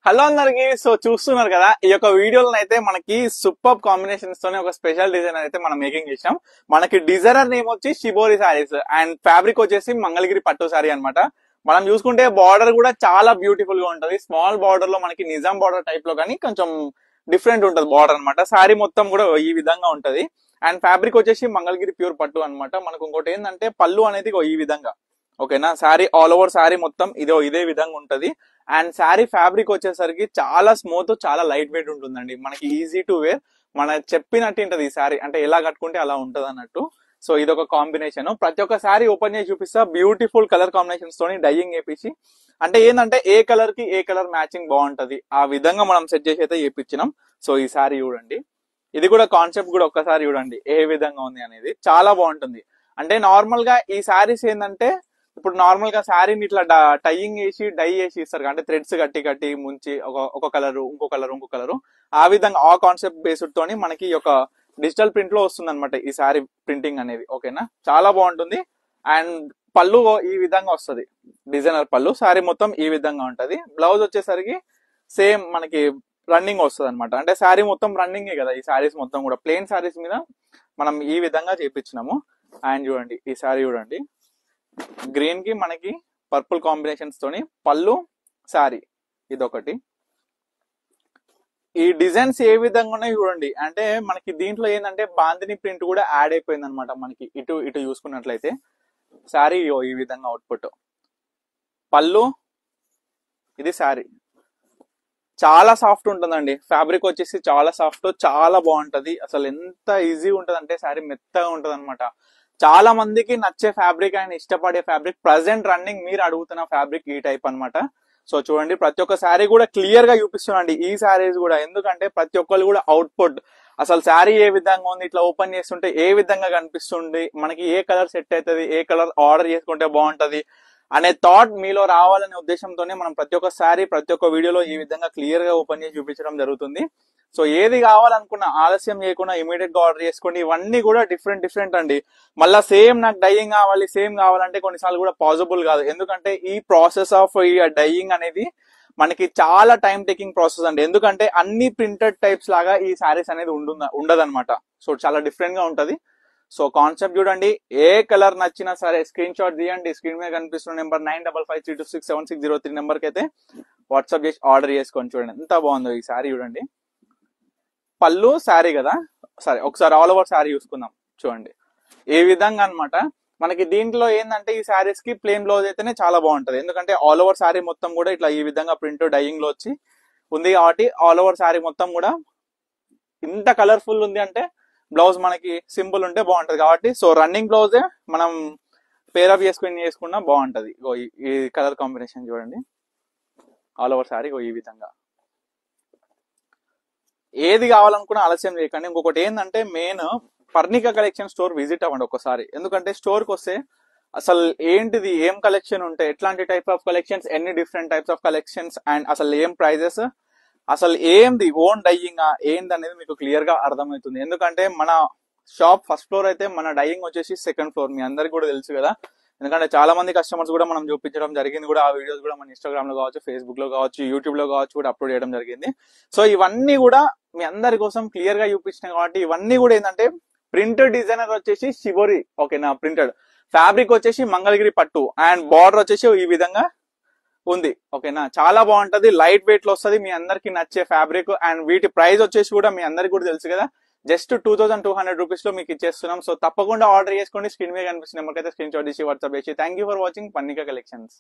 Hello అందరికి. So చూస్తున్నారు కదా, ఈ యొక్క వీడియోలో అయితే మనకి సూపర్ కాంబినేషన్స్ తోనే ఒక స్పెషల్ డిజైన్ అయితే మనం మేకింగ్ చేసాం. మనకి డిజైనర్ నేమ్ వచ్చి షిబోరి సారీస్ అండ్ ఫ్యాబ్రిక్ వచ్చేసి మంగళగిరి పట్టు సారీ అన్నమాట. మనం చూసుకుంటే బార్డర్ కూడా చాలా బ్యూటిఫుల్ గా ఉంటది. స్మాల్ బార్డర్ లో మనకి నిజాం బార్డర్ టైప్ లో కానీ కొంచెం డిఫరెంట్ ఉంటది బార్డర్ అన్నమాట. సారీ మొత్తం కూడా ఈ విధంగా ఉంటది. అండ్ ఫ్యాబ్రిక్ వచ్చేసి మంగళగిరి ప్యూర్ పట్టు అన్నమాట. మనకు ఇంకోటి ఏంటంటే పళ్ళు అనేది ఈ విధంగా, ఓకేనా. శారీ ఆల్ ఓవర్ శారీ మొత్తం ఇదే విధంగా ఉంటది. అండ్ శారీ ఫ్యాబ్రిక్ వచ్చేసరికి చాలా స్మూత్, చాలా లైట్ వెయిట్ ఉంటుందండి. మనకి ఈజీ టు వేర్, మన చెప్పినట్టు ఉంటది ఈ శారీ, అంటే ఎలా కట్టుకుంటే అలా ఉంటది అన్నట్టు. సో ఇదొక కాంబినేషన్. ప్రతి ఒక్క శారీ ఓపెన్ చేసి చూపిస్తా. బ్యూటిఫుల్ కలర్ కాంబినేషన్స్ తోని డైయింగ్ చేపించి, అంటే ఏంటంటే ఏ కలర్ కి ఏ కలర్ మ్యాచింగ్ బాగుంటది ఆ విధంగా మనం సెట్ చేసి అయితే చేపించినాం. సో ఈ శారీ చూడండి, ఇది కూడా కాన్సెప్ట్ కూడా ఒక్కసారి చూడండి ఏ విధంగా ఉంది అనేది, చాలా బాగుంటుంది. అంటే నార్మల్ గా ఈ శారీస్ ఏంటంటే, ఇప్పుడు నార్మల్ గా శారీని ఇట్లా టైయింగ్ చేసి డై చేసి ఇస్తారు, అంటే థ్రెడ్స్ కట్టి కట్టి ముంచి ఒక కలర్ ఇంకో కలర్ ఆ విధంగా ఆ కాన్సెప్ట్ బేస్డ్ తోని మనకి ఒక డిజిటల్ ప్రింట్ లో వస్తుంది అనమాట ఈ శారీ ప్రింటింగ్ అనేది, ఓకేనా. చాలా బాగుంటుంది. అండ్ పళ్ళు ఈ విధంగా వస్తుంది, డిజైనర్ పళ్ళు. శారీ మొత్తం ఈ విధంగా ఉంటది. బ్లౌజ్ వచ్చేసరికి సేమ్ మనకి రన్నింగ్ వస్తుంది అనమాట. అంటే శారీ మొత్తం రన్నింగే కదా ఈ శారీస్ మొత్తం కూడా. ప్లెయిన్ శారీస్ మీద మనం ఈ విధంగా చేపించినాము. అండ్ చూడండి ఈ శారీ చూడండి, గ్రీన్ కి మనకి పర్పుల్ కాంబినేషన్స్ తోని పళ్ళు, శారీ ఇదొకటి. ఈ డిజైన్స్ ఏ విధంగా ఉన్నాయి చూడండి. అంటే మనకి దీంట్లో ఏంటంటే బాందిని ప్రింట్ కూడా యాడ్ అయిపోయింది అనమాట. మనకి ఇటు ఇటు చూసుకున్నట్లయితే శారీ ఈ విధంగా అవుట్పుట్, పళ్ళు, ఇది శారీ. చాలా సాఫ్ట్ ఉంటుందండి. ఫ్యాబ్రిక్ వచ్చేసి చాలా సాఫ్ట్, చాలా బాగుంటది. అసలు ఎంత ఈజీ ఉంటది అంటే శారీ మెత్తగా ఉంటది అనమాట. చాలా మందికి నచ్చే ఫ్యాబ్రిక్ అండ్ ఇష్టపడే ఫ్యాబ్రిక్, ప్రజెంట్ రన్నింగ్ మీరు అడుగుతున్న ఫ్యాబ్రిక్ ఈ టైప్ అనమాట. సో చూడండి, ప్రతి ఒక్క శారీ కూడా క్లియర్ గా చూపిస్తున్నాండి ఈ శారీస్ కూడా. ఎందుకంటే ప్రతి ఒక్కరు కూడా అవుట్పుట్, అసలు శారీ ఏ విధంగా ఉంది, ఇట్లా ఓపెన్ చేస్తుంటే ఏ విధంగా కనిపిస్తుంది, మనకి ఏ కలర్ సెట్ అవుతుంది, ఏ కలర్ ఆర్డర్ చేసుకుంటే బాగుంటది అనే థాట్ మీలో రావాలనే ఉద్దేశంతోనే మనం ప్రతి ఒక్క శారీ ప్రతి ఒక్క వీడియోలో ఈ విధంగా క్లియర్ గా ఓపెన్ చేసి చూపించడం జరుగుతుంది. సో ఏది కావాలనుకున్నా ఆలస్యం చేయకుండా ఇమీడియట్ గా ఆర్డర్ చేసుకోండి. ఇవన్నీ కూడా డిఫరెంట్ అండి. మళ్ళీ సేమ్ నాకు డైయింగ్ కావాలి, సేమ్ కావాలంటే కొన్నిసార్లు కూడా పాసిబుల్ కాదు. ఎందుకంటే ఈ ప్రాసెస్ ఆఫ్ ఈ డైయింగ్ అనేది మనకి చాలా టైం టేకింగ్ ప్రాసెస్ అండి. ఎందుకంటే అన్ని ప్రింటెడ్ టైప్స్ లాగా ఈ శారీస్ అనేది ఉండదన్నమాట. సో చాలా డిఫరెంట్ గా ఉంటది. సో కాన్సెప్ట్ చూడండి, ఏ కలర్ నచ్చినా సరే స్క్రీన్ షాట్ తీయండి. స్క్రీన్ మీద కనిపిస్తున్న నెంబర్ 9553267603 నెంబర్ కి అయితే వాట్సాప్ చేసి ఆర్డర్ చేసుకోండి. చూడండి ఎంత బాగుందో ఈ శారీ చూడండి. పళ్ళు, శారీ కదా. సరే ఒకసారి ఆల్ ఓవర్ శారీ చూసుకుందాం. చూడండి ఏ విధంగా అనమాట. మనకి దీంట్లో ఏంటంటే ఈ శారీస్ కి ప్లెయిన్ బ్లౌజ్ అయితేనే చాలా బాగుంటది. ఎందుకంటే ఆల్ ఓవర్ శారీ మొత్తం కూడా ఇట్లా ఈ విధంగా ప్రింట్ డైయింగ్ లో వచ్చి ఉంది కాబట్టి ఆల్ ఓవర్ శారీ మొత్తం కూడా ఇంత కలర్ఫుల్ ఉంది. అంటే బ్లౌజ్ మనకి సింపుల్ ఉంటే బాగుంటది కాబట్టి, సో రన్నింగ్ బ్లౌజే మనం పేరప్ చేసుకున్నా బాగుంటది. ఈ కలర్ కాంబినేషన్ చూడండి, ఆల్ ఓవర్ శారీ ఈ విధంగా. ఏది కావాలనుకున్నా ఆలస్యం చేయకండి. ఇంకొకటి ఏంటంటే main, Parnika collection store visit అవ్వండి ఒకసారి. ఎందుకంటే స్టోర్ కి వస్తే అసలు ఏంటిది, ఏం కలెక్షన్ ఉంటాయి, ఎట్లాంటి టైప్ ఆఫ్ కలెక్షన్స్, ఎన్ని different types of collections, and అసలు ఏం ప్రైజెస్, అసలు ఏంది ఓన్ డైయింగ్ ఏంది అనేది మీకు క్లియర్ గా అర్థమవుతుంది. ఎందుకంటే మన షాప్ ఫస్ట్ ఫ్లోర్ అయితే, మన డైయింగ్ వచ్చేసి సెకండ్ ఫ్లోర్. మీ అందరికి కూడా తెలుసు కదా. ఎందుకంటే చాలా మంది కస్టమర్స్ కూడా మనం చూపించడం జరిగింది కూడా. ఆ వీడియోస్ కూడా మన ఇన్స్టాగ్రామ్ లో కావచ్చు, ఫేస్బుక్ లో కావచ్చు, యూట్యూబ్ లో కావచ్చు కూడా అప్లోడ్ చేయడం జరిగింది. సో ఇవన్నీ కూడా మీ అందరి కోసం క్లియర్ గా చూపించినాయి కాబట్టి, ఇవన్నీ కూడా ఏంటంటే ప్రింటెడ్ డిజైనర్ వచ్చేసి షిబోరి, ఓకేనా. ప్రింటెడ్ ఫ్యాబ్రిక్ వచ్చేసి మంగళగిరి పట్టు అండ్ బార్డర్ వచ్చేసి ఈ విధంగా ఉంది, ఓకేనా. చాలా బాగుంటది, లైట్ వెయిట్ లో వస్తుంది. మీ అందరికి నచ్చే ఫ్యాబ్రిక్. అండ్ వీటి ప్రైస్ వచ్చేసి కూడా మీ అందరికి కూడా తెలుసు కదా, జస్ట్ 2200 రూపీస్ లో మీకు ఇచ్చేస్తున్నాం. సో తప్పకుండా ఆర్డర్ చేసుకోండి. స్క్రీన్ మీద కనిపిస్తున్న నెంబర్కి అయితే స్క్రీన్ షాట్ చేసి వాట్సాప్ చేసి. Thank you for watching Parnika collections.